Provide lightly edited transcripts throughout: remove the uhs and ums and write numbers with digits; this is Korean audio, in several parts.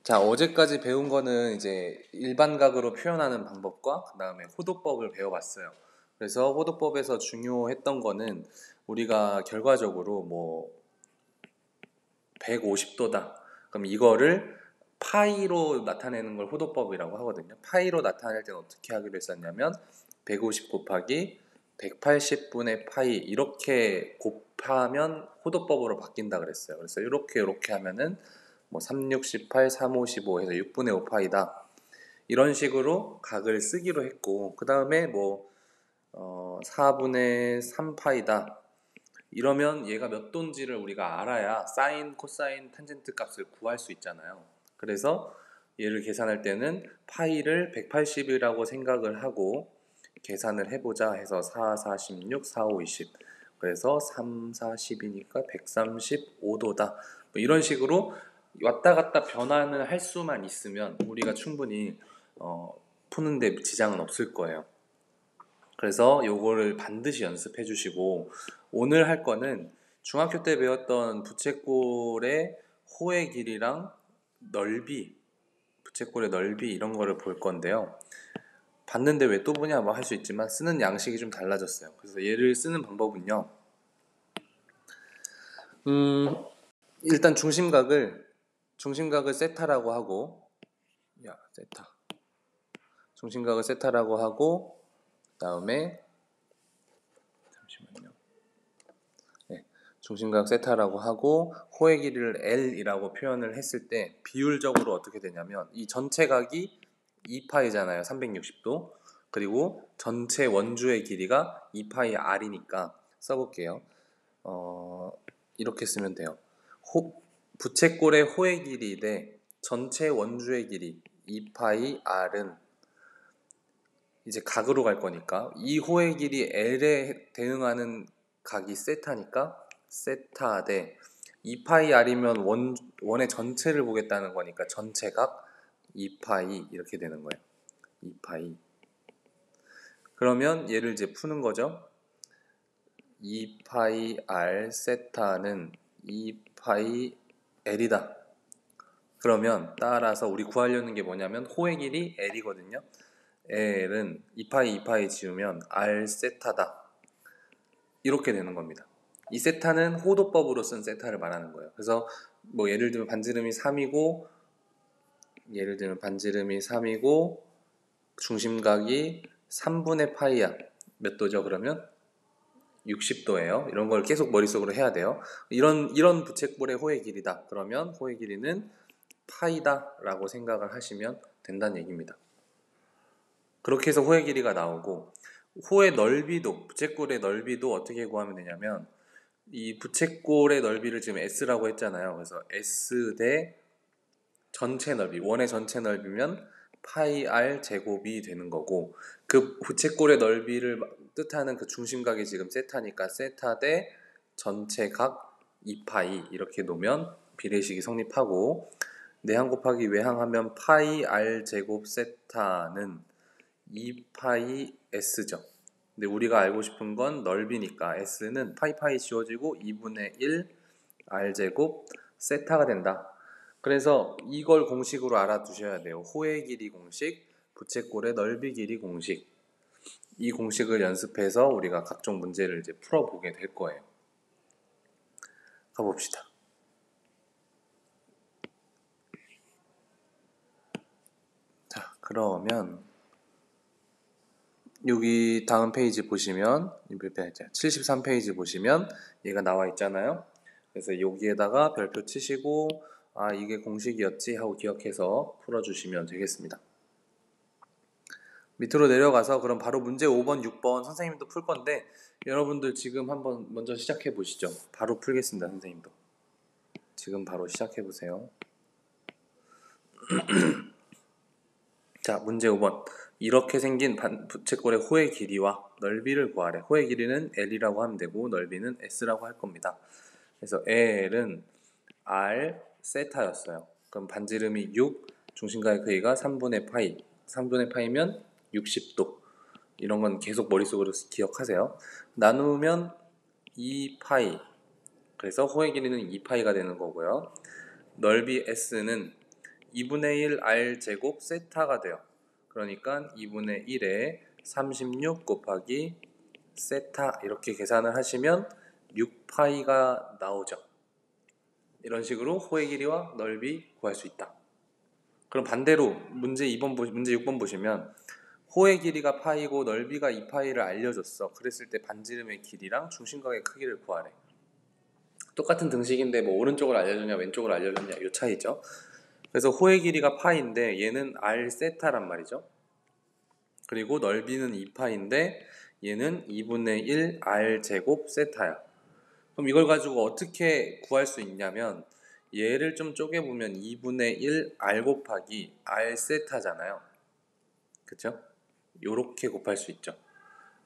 자, 어제까지 배운 거는 이제 일반각으로 표현하는 방법과 그 다음에 호도법을 배워봤어요. 그래서 호도법에서 중요했던 거는 우리가 결과적으로 뭐 150도다. 그럼 이거를 파이로 나타내는 걸 호도법이라고 하거든요. 파이로 나타낼 때는 어떻게 하기로 했었냐면 150 곱하기 180분의 파이 이렇게 곱하면 호도법으로 바뀐다 그랬어요. 그래서 이렇게 하면은 뭐 3, 6, 18, 3, 5, 15 해서 6분의 5 파이다. 이런 식으로 각을 쓰기로 했고 그 다음에 뭐 4분의 3 파이다. 이러면 얘가 몇 도인지를 우리가 알아야 사인, 코사인, 탄젠트 값을 구할 수 있잖아요. 그래서 얘를 계산할 때는 파이를 180이라고 생각을 하고 계산을 해보자 해서 4, 4, 16, 4, 5, 20 그래서 3, 4, 10이니까 135도다. 뭐 이런 식으로 왔다 갔다 변환을 할 수만 있으면 우리가 충분히 푸는데 지장은 없을 거예요. 그래서 요거를 반드시 연습해 주시고 오늘 할 거는 중학교 때 배웠던 부채꼴의 호의 길이랑 넓이, 부채꼴의 넓이 이런 거를 볼 건데요. 봤는데 왜 또 보냐 뭐 할 수 있지만 쓰는 양식이 좀 달라졌어요. 그래서 얘를 쓰는 방법은요. 일단 중심각을 세타라고 하고 세타. 중심각을 세타라고 하고 그다음에 잠시만요. 중심각 세타라고 하고 호의 길이를 L이라고 표현을 했을 때 비율적으로 어떻게 되냐면 이 전체 각이 2파이잖아요. 360도. 그리고 전체 원주의 길이가 2파이 R이니까 써볼게요. 이렇게 쓰면 돼요. 부채꼴의 호의 길이 대 전체 원주의 길이 2파이 R은 이제 각으로 갈 거니까 이 호의 길이 L에 대응하는 각이 세타니까 세타 대 2파이 R이면 원의 전체를 보겠다는 거니까 전체각 2파이 이렇게 되는 거예요. 2파이. 그러면 얘를 이제 푸는 거죠. 2파이 R 세타는 2파이 L이다. 그러면 따라서 우리 구하려는 게 뭐냐면 호의 길이 L이거든요. L은 2파이 지우면 R 세타다. 이렇게 되는 겁니다. 이 세타는 호도법으로 쓴 세타를 말하는 거예요. 그래서 뭐 예를 들면 반지름이 3이고 중심각이 3분의 파이야. 몇 도죠? 그러면 60도예요. 이런 걸 계속 머릿속으로 해야 돼요. 이런 부채꼴의 호의 길이다. 그러면 호의 길이는 파이다 라고 생각을 하시면 된다는 얘기입니다. 그렇게 해서 호의 길이가 나오고 호의 넓이도 부채꼴의 넓이도 어떻게 구하면 되냐면 이 부채꼴의 넓이를 지금 S라고 했잖아요. 그래서 S 대 전체 넓이, 원의 전체 넓이면 파이 R 제곱이 되는 거고 그 부채꼴의 넓이를 뜻하는 그 중심각이 지금 세타니까 세타 대 전체 각 2파이 이렇게 놓으면 비례식이 성립하고 내항 곱하기 외항 하면 파이 R 제곱 세타는 2파이 S죠. 근데 우리가 알고 싶은 건 넓이니까 S는 파이 지워지고 2분의 1 R제곱 세타가 된다. 그래서 이걸 공식으로 알아두셔야 돼요. 호의 길이 공식, 부채꼴의 넓이 길이 공식. 이 공식을 연습해서 우리가 각종 문제를 이제 풀어보게 될 거예요. 가봅시다. 자, 그러면 여기 다음 페이지 보시면 73페이지 보시면 얘가 나와 있잖아요. 그래서 여기에다가 별표 치시고 이게 공식이었지 하고 기억해서 풀어주시면 되겠습니다. 밑으로 내려가서 그럼 바로 문제 5번, 6번 선생님도 풀 건데 여러분들 지금 한번 먼저 시작해 보시죠. 바로 풀겠습니다. 선생님도 지금 바로 시작해 보세요. 자, 문제 5번. 이렇게 생긴 부채꼴의 호의 길이와 넓이를 구하래. 호의 길이는 L이라고 하면 되고 넓이는 S라고 할 겁니다. 그래서 L은 R 세타였어요. 그럼 반지름이 6, 중심각의 크기가 3분의 파이. 3분의 파이면 60도. 이런 건 계속 머릿속으로 기억하세요. 나누면 2파이. 그래서 호의 길이는 2파이가 되는 거고요. 넓이 S는 2분의 1 r 제곱 세타가 돼요. 그러니까 2분의 1에 36 곱하기 세타 이렇게 계산을 하시면 6파이가 나오죠. 이런 식으로 호의 길이와 넓이 구할 수 있다. 그럼 반대로 문제 6번 보시면 호의 길이가 파이고 넓이가 2파이를 알려줬어. 그랬을 때 반지름의 길이랑 중심각의 크기를 구하래. 똑같은 등식인데 뭐 오른쪽을 알려주냐 왼쪽을 알려주냐 이 차이죠. 그래서 호의 길이가 파인데 얘는 r 세타란 말이죠. 그리고 넓이는 2파인데 얘는 2분의 1 r 제곱 세타야. 그럼 이걸 가지고 어떻게 구할 수 있냐면 얘를 좀 쪼개보면 2분의 1 r 곱하기 r 세타잖아요. 그쵸? 요렇게 곱할 수 있죠.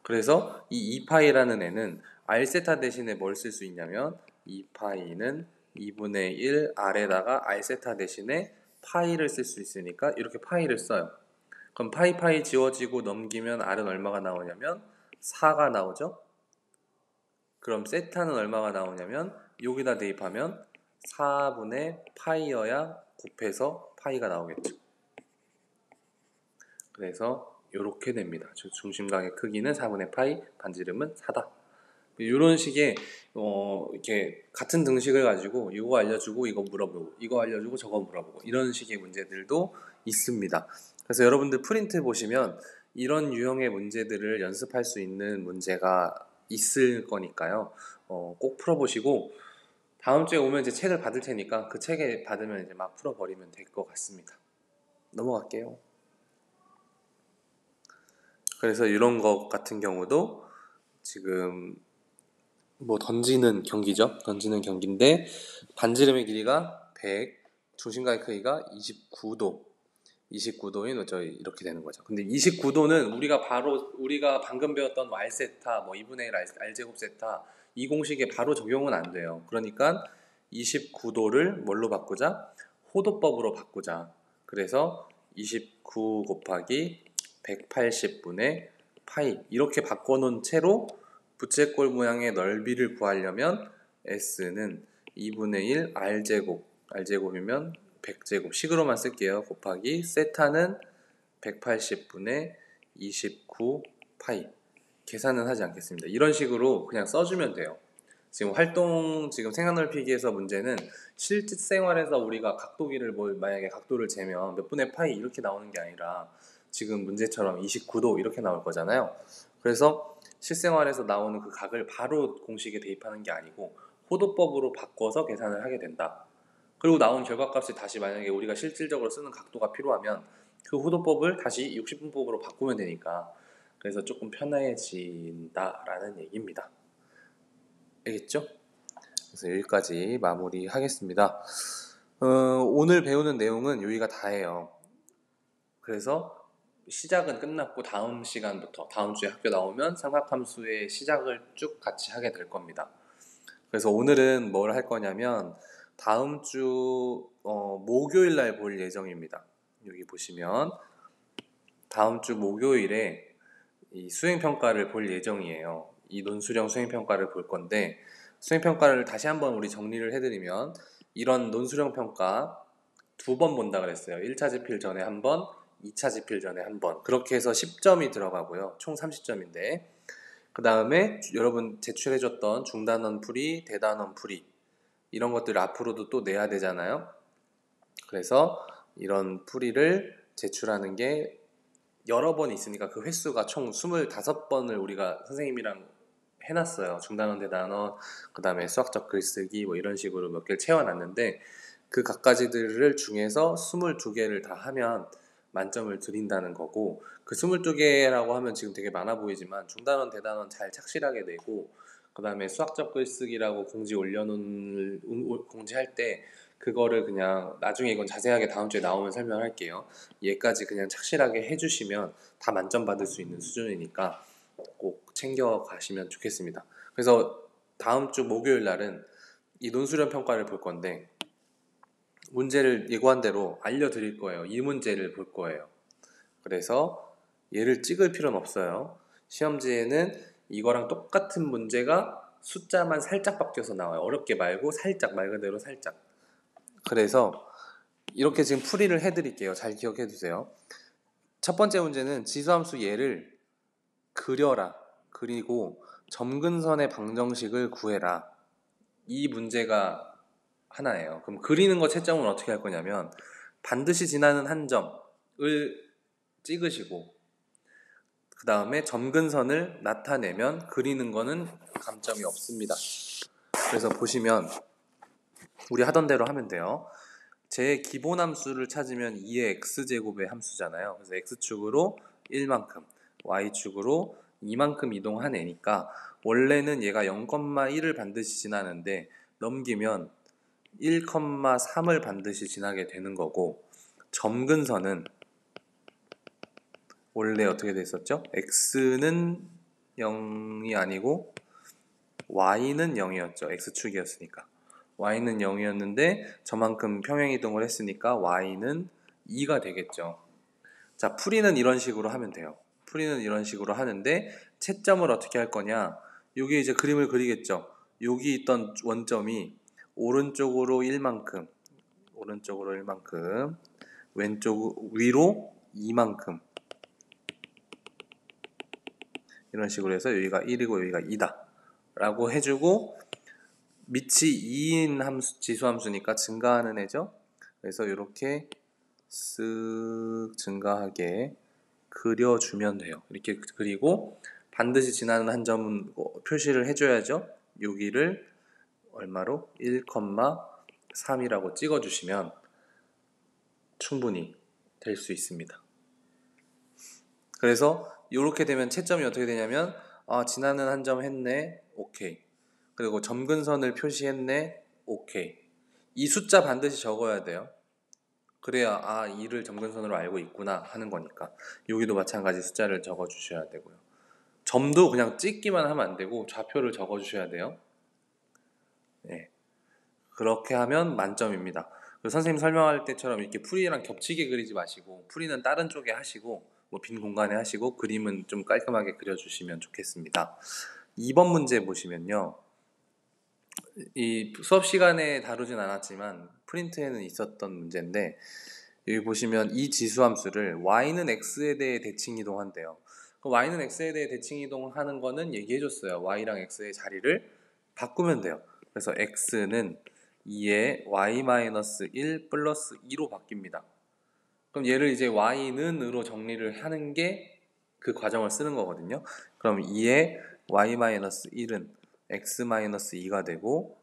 그래서 이 2파이라는 애는 r 세타 대신에 뭘 쓸 수 있냐면 2파이는 2분의 1 r에다가 r 세타 대신에 파이를 쓸 수 있으니까 이렇게 파이를 써요. 그럼 파이 지워지고 넘기면 r은 얼마가 나오냐면 4가 나오죠. 그럼 세타는 얼마가 나오냐면 여기다 대입하면 4분의 파이여야 곱해서 파이가 나오겠죠. 그래서 이렇게 됩니다. 중심각의 크기는 4분의 파이, 반지름은 4다. 이런 식의 이렇게 같은 등식을 가지고 이거 알려주고 이거 물어보고 이거 알려주고 저거 물어보고 이런 식의 문제들도 있습니다. 그래서 여러분들 프린트 보시면 이런 유형의 문제들을 연습할 수 있는 문제가 있을 거니까요. 꼭 풀어보시고 다음 주에 오면 이제 책을 받을 테니까 그 책에 받으면 이제 막 풀어버리면 될 것 같습니다. 넘어갈게요. 그래서 이런 것 같은 경우도 지금 뭐 던지는 경기죠. 던지는 경기인데 반지름의 길이가 100, 중심각의 크기가 29도. 29도인 저희 이렇게 되는 거죠. 근데 29도는 우리가 방금 배웠던 r 세타, 뭐 2분의 1 r 제곱 세타 이 공식에 바로 적용은 안 돼요. 그러니까 29도를 뭘로 바꾸자? 호도법으로 바꾸자. 그래서 29 곱하기 180분의 파이 이렇게 바꿔놓은 채로 부채꼴 모양의 넓이를 구하려면 S는 2분의 1 R제곱 R제곱이면 100제곱 식으로만 쓸게요. 곱하기 세타는 180분의 29 파이 계산은 하지 않겠습니다. 이런 식으로 그냥 써주면 돼요. 지금 생각 넓히기에서 문제는 실생활에서 우리가 각도기를 만약에 각도를 재면 몇 분의 파이 이렇게 나오는 게 아니라 지금 문제처럼 29도 이렇게 나올 거잖아요. 그래서 실생활에서 나오는 그 각을 바로 공식에 대입하는 게 아니고 호도법으로 바꿔서 계산을 하게 된다. 그리고 나온 결과값이 다시 만약에 우리가 실질적으로 쓰는 각도가 필요하면 그 호도법을 다시 60분법으로 바꾸면 되니까 그래서 조금 편해진다라는 얘기입니다. 알겠죠? 그래서 여기까지 마무리하겠습니다. 오늘 배우는 내용은 여기가 다예요. 그래서 시작은 끝났고 다음 시간부터 다음 주에 학교 나오면 삼각함수의 시작을 쭉 같이 하게 될 겁니다. 그래서 오늘은 뭘 할 거냐면 다음 주 목요일 날 볼 예정입니다. 여기 보시면 다음 주 목요일에 이 수행평가를 볼 예정이에요. 이 논수령 수행평가를 볼 건데 수행평가를 다시 한번 우리 정리를 해드리면 이런 논수령 평가 2번 본다 그랬어요. 1차 집필 전에 한 번, 2차 집필 전에 한 번. 그렇게 해서 10점이 들어가고요. 총 30점인데 그 다음에 여러분 제출해줬던 중단원 풀이, 대단원 풀이 이런 것들 앞으로도 또 내야 되잖아요. 그래서 이런 풀이를 제출하는 게 여러 번 있으니까 그 횟수가 총 25번을 우리가 선생님이랑 해놨어요. 중단원, 대단원, 그 다음에 수학적 글쓰기 뭐 이런 식으로 몇 개를 채워놨는데 그 각가지들을 중에서 22개를 다 하면 만점을 드린다는 거고 그 22개라고 하면 지금 되게 많아 보이지만 중단원, 대단원 잘 착실하게 내고 그 다음에 수학적 글쓰기라고 공지할 때 그거를 그냥 나중에 이건 자세하게 다음 주에 나오면 설명할게요. 얘까지 그냥 착실하게 해주시면 다 만점 받을 수 있는 수준이니까 꼭 챙겨 가시면 좋겠습니다. 그래서 다음 주 목요일 날은 이 논수련 평가를 볼 건데 문제를 예고한 대로 알려드릴 거예요. 이 문제를 볼 거예요. 그래서 얘를 찍을 필요는 없어요. 시험지에는 이거랑 똑같은 문제가 숫자만 살짝 바뀌어서 나와요. 어렵게 말고 살짝, 말 그대로 살짝. 그래서 이렇게 지금 풀이를 해드릴게요. 잘 기억해 두세요. 첫 번째 문제는 지수함수 얘를 그려라. 그리고 점근선의 방정식을 구해라. 이 문제가 하나예요. 그럼 그리는 거 채점은 어떻게 할 거냐면 반드시 지나는 한 점을 찍으시고 그 다음에 점근선을 나타내면 그리는 거는 감점이 없습니다. 그래서 보시면 우리 하던 대로 하면 돼요. 제 기본함수를 찾으면 2의 x제곱의 함수잖아요. 그래서 x축으로 1만큼, y축으로 2만큼 이동한 애니까 원래는 얘가 0,1을 반드시 지나는데 넘기면 1,3을 반드시 지나게 되는 거고 점근선은 원래 어떻게 됐었죠? x는 0이 아니고 y는 0이었죠. x축이었으니까. y는 0이었는데 저만큼 평행이동을 했으니까 y는 2가 되겠죠. 자, 풀이는 이런 식으로 하면 돼요. 풀이는 이런 식으로 하는데 채점을 어떻게 할 거냐? 여기 이제 그림을 그리겠죠. 여기 있던 원점이 오른쪽으로 1만큼, 오른쪽으로 1만큼, 왼쪽 위로 2만큼 이런 식으로 해서 여기가 1이고 여기가 2다 라고 해주고 밑이 2인 함수, 지수함수니까 증가하는 애죠. 그래서 이렇게 쓱 증가하게 그려주면 돼요. 이렇게 그리고 반드시 지나는 한 점은 표시를 해줘야죠. 여기를 얼마로? 1,3이라고 찍어주시면 충분히 될 수 있습니다. 그래서 이렇게 되면 채점이 어떻게 되냐면 지나는 한 점 했네. 오케이. 그리고 점근선을 표시했네. 오케이. 이 숫자 반드시 적어야 돼요. 그래야 2를 점근선으로 알고 있구나 하는 거니까. 여기도 마찬가지 숫자를 적어 주셔야 되고요. 점도 그냥 찍기만 하면 안 되고 좌표를 적어 주셔야 돼요. 네. 그렇게 하면 만점입니다. 선생님 설명할 때처럼 이렇게 풀이랑 겹치게 그리지 마시고 풀이는 다른 쪽에 하시고 빈 공간에 하시고 그림은 좀 깔끔하게 그려주시면 좋겠습니다. 2번 문제 보시면요. 이 수업 시간에 다루진 않았지만 프린트에는 있었던 문제인데 여기 보시면 이 지수함수를 y는 x에 대해 대칭 이동한대요. y는 x에 대해 대칭 이동하는 거는 얘기해줬어요. y랑 x의 자리를 바꾸면 돼요. 그래서 x는 2에 y-1 플러스 2로 바뀝니다. 그럼 얘를 이제 y는으로 정리를 하는 게 그 과정을 쓰는 거거든요. 그럼 2에 y-1은 x-2가 되고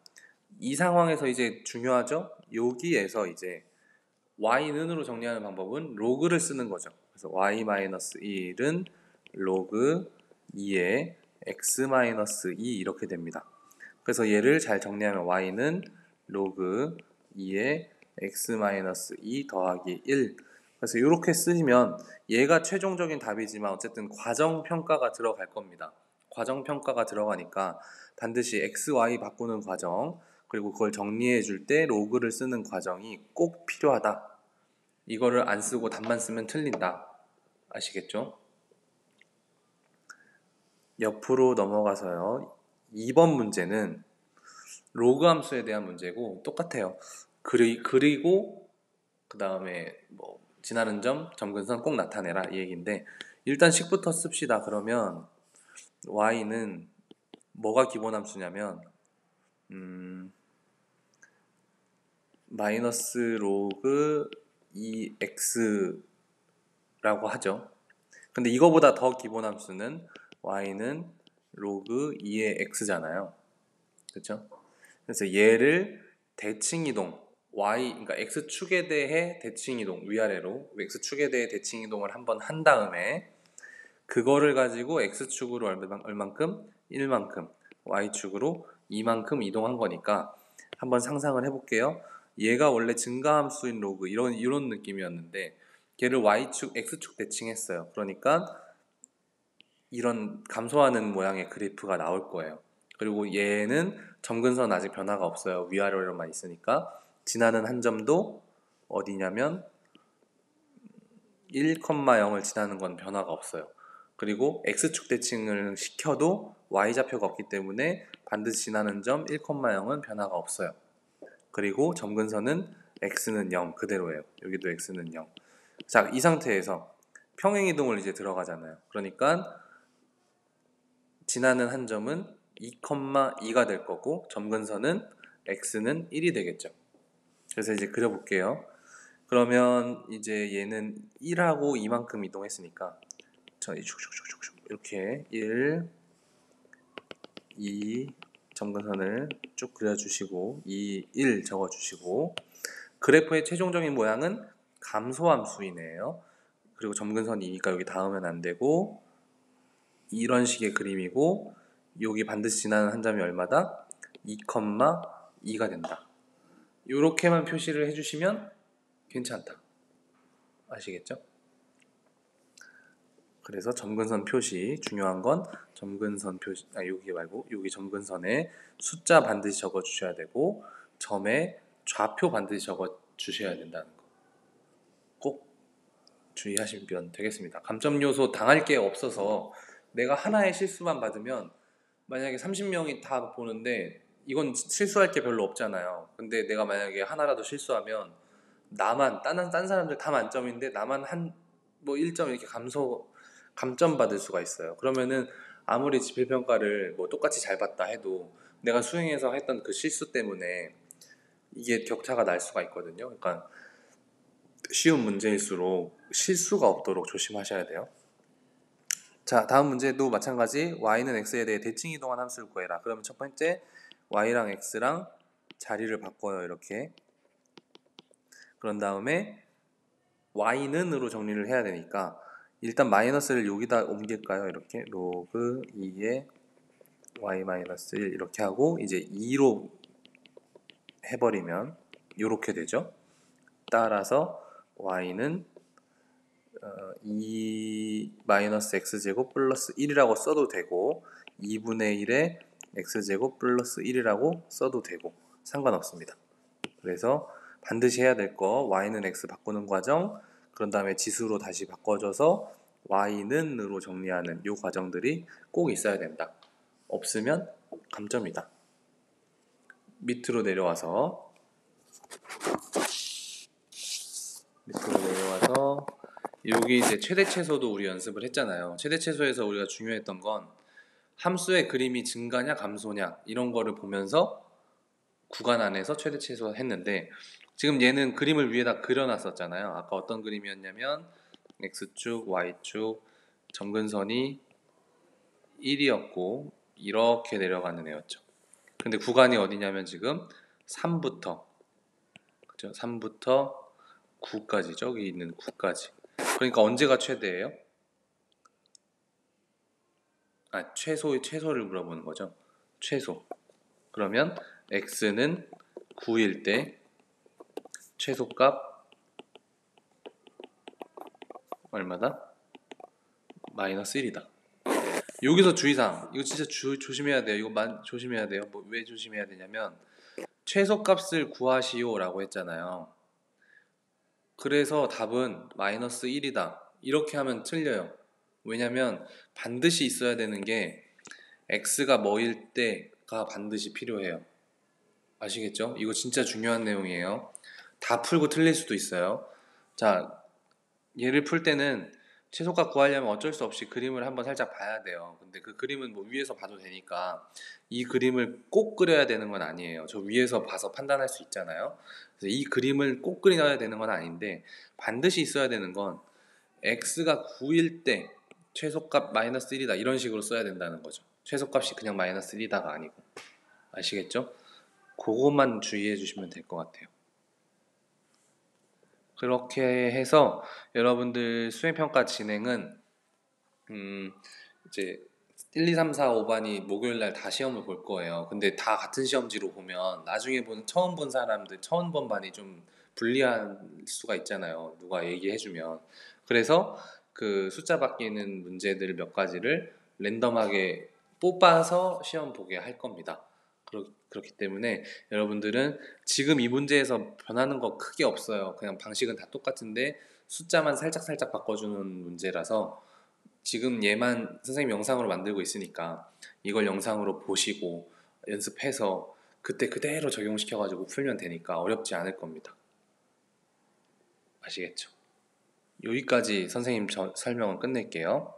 이 상황에서 이제 중요하죠? 여기에서 이제 y는으로 정리하는 방법은 로그를 쓰는 거죠. 그래서 y-1은 로그 2에 x-2 이렇게 됩니다. 그래서 얘를 잘 정리하면 y는 로그 2에 x-2 더하기 1. 그래서 이렇게 쓰시면 얘가 최종적인 답이지만 어쨌든 과정평가가 들어갈 겁니다. 과정평가가 들어가니까 반드시 x, y 바꾸는 과정 그리고 그걸 정리해 줄 때 로그를 쓰는 과정이 꼭 필요하다. 이거를 안 쓰고 답만 쓰면 틀린다. 아시겠죠? 옆으로 넘어가서요. 2번 문제는 로그 함수에 대한 문제고 똑같아요. 그리고 그 다음에 지나는 점, 점근선 꼭 나타내라 이 얘기인데 일단 식부터 씁시다. 그러면 y는 뭐가 기본 함수냐면 마이너스 로그 2x라고 하죠. 근데 이거보다 더 기본 함수는 y는 로그 2의 x잖아요. 그렇죠? 그래서 얘를 대칭 이동 그러니까 x축에 대해 대칭 이동 위아래로 x축에 대해 대칭 이동을 한번 한 다음에 그거를 가지고 x축으로 얼만큼? 1만큼 y축으로 2만큼 이동한 거니까 한번 상상을 해볼게요. 얘가 원래 증가함수인 로그 이런 느낌이었는데 걔를 y축, x축 대칭했어요. 그러니까 이런 감소하는 모양의 그래프가 나올 거예요. 그리고 얘는 점근선 아직 변화가 없어요. 위아래로만 있으니까 지나는 한 점도 어디냐면 1,0을 지나는 건 변화가 없어요. 그리고 x축 대칭을 시켜도 y좌표가 없기 때문에 반드시 지나는 점 1,0은 변화가 없어요. 그리고 점근선은 x는 0 그대로예요. 여기도 x는 0. 자, 이 상태에서 평행이동을 이제 들어가잖아요. 그러니까 지나는 한 점은 2,2가 될 거고 점근선은 x는 1이 되겠죠. 그래서 이제 그려볼게요. 그러면 이제 얘는 1하고 이만큼 이동했으니까 이렇게 1, 2 점근선을 쭉 그려주시고 2, 1 적어주시고 그래프의 최종적인 모양은 감소함수이네요. 그리고 점근선이니까 여기 닿으면 안 되고 이런 식의 그림이고 여기 반드시 지나는 한 점이 얼마다? 2,2가 된다. 이렇게만 표시를 해주시면 괜찮다. 아시겠죠? 그래서 점근선 표시 중요한 건 점근선 표시 여기 말고 여기 점근선에 숫자 반드시 적어 주셔야 되고 점에 좌표 반드시 적어 주셔야 된다는 거 꼭 주의하시면 되겠습니다. 감점 요소 당할 게 없어서 내가 하나의 실수만 받으면 만약에 30명이 다 보는데 이건 실수할 게 별로 없잖아요. 근데 내가 만약에 하나라도 실수하면 나만 딴 사람들 다 만점인데 나만 한 뭐 1점 이렇게 감점 받을 수가 있어요. 그러면은 아무리 지필평가를 뭐 똑같이 잘 봤다 해도 내가 수행해서 했던 그 실수 때문에 이게 격차가 날 수가 있거든요. 그러니까 쉬운 문제일수록 실수가 없도록 조심하셔야 돼요. 자, 다음 문제도 마찬가지 y는 x에 대해 대칭 이동한 함수를 구해라. 그러면 첫 번째 y랑 x랑 자리를 바꿔요. 이렇게. 그런 다음에 y는으로 정리를 해야 되니까 일단 마이너스를 여기다 옮길까요? 이렇게 로그 2에 y-1 이렇게 하고 이제 2로 해버리면 이렇게 되죠. 따라서 y는 2-x제곱 플러스 1이라고 써도 되고 2분의 1에 x제곱 플러스 1이라고 써도 되고 상관없습니다. 그래서 반드시 해야 될 거 y는 x 바꾸는 과정, 그런 다음에 지수로 다시 바꿔줘서 y는으로 정리하는 이 과정들이 꼭 있어야 된다. 없으면 감점이다. 밑으로 내려와서 여기 이제 최대최소도 우리 연습을 했잖아요. 최대최소에서 우리가 중요했던 건 함수의 그림이 증가냐 감소냐 이런 거를 보면서 구간 안에서 최대최소 했는데 지금 얘는 그림을 위에다 그려놨었잖아요. 아까 어떤 그림이었냐면 x축, y축, 점근선이 1이었고 이렇게 내려가는 애였죠. 근데 구간이 어디냐면 지금 3부터 그죠? 3부터 9까지 저기 있는 9까지. 그러니까 언제가 최대예요? 최소를 물어보는 거죠. 최소. 그러면 x는 9일 때 최소값 얼마다? 마이너스 1이다. 여기서 주의사항. 이거 진짜 조심해야 돼요. 이거 조심해야 돼요. 왜 조심해야 되냐면 최소값을 구하시오라고 했잖아요. 그래서 답은 마이너스 1이다. 이렇게 하면 틀려요. 왜냐면 반드시 있어야 되는 게 x가 뭐일 때가 반드시 필요해요. 아시겠죠? 이거 진짜 중요한 내용이에요. 다 풀고 틀릴 수도 있어요. 자, 얘를 풀 때는 최소값 구하려면 어쩔 수 없이 그림을 한번 살짝 봐야 돼요. 근데 그 그림은 뭐 위에서 봐도 되니까 이 그림을 꼭 그려야 되는 건 아니에요. 저 위에서 봐서 판단할 수 있잖아요. 그래서 이 그림을 꼭 그려야 되는 건 아닌데 반드시 있어야 되는 건 x가 9일 때 최소값 마이너스 1이다 이런 식으로 써야 된다는 거죠. 최소값이 그냥 마이너스 1이다가 아니고. 아시겠죠? 그것만 주의해 주시면 될 것 같아요. 그렇게 해서 여러분들 수행평가 진행은 이제 1, 2, 3, 4, 5반이 목요일날 다 시험을 볼 거예요. 근데 다 같은 시험지로 보면 나중에 처음 본 사람들, 처음 본 반이 좀 불리할 수가 있잖아요. 누가 얘기해주면. 그래서 그 숫자 바뀌는 문제들 몇 가지를 랜덤하게 뽑아서 시험 보게 할 겁니다. 그렇기 때문에 여러분들은 지금 이 문제에서 변하는 거 크게 없어요. 그냥 방식은 다 똑같은데 숫자만 살짝 바꿔주는 문제라서 지금 얘만 선생님 영상으로 만들고 있으니까 이걸 영상으로 보시고 연습해서 그때 그대로 적용시켜가지고 풀면 되니까 어렵지 않을 겁니다. 아시겠죠? 여기까지 선생님 설명을 끝낼게요.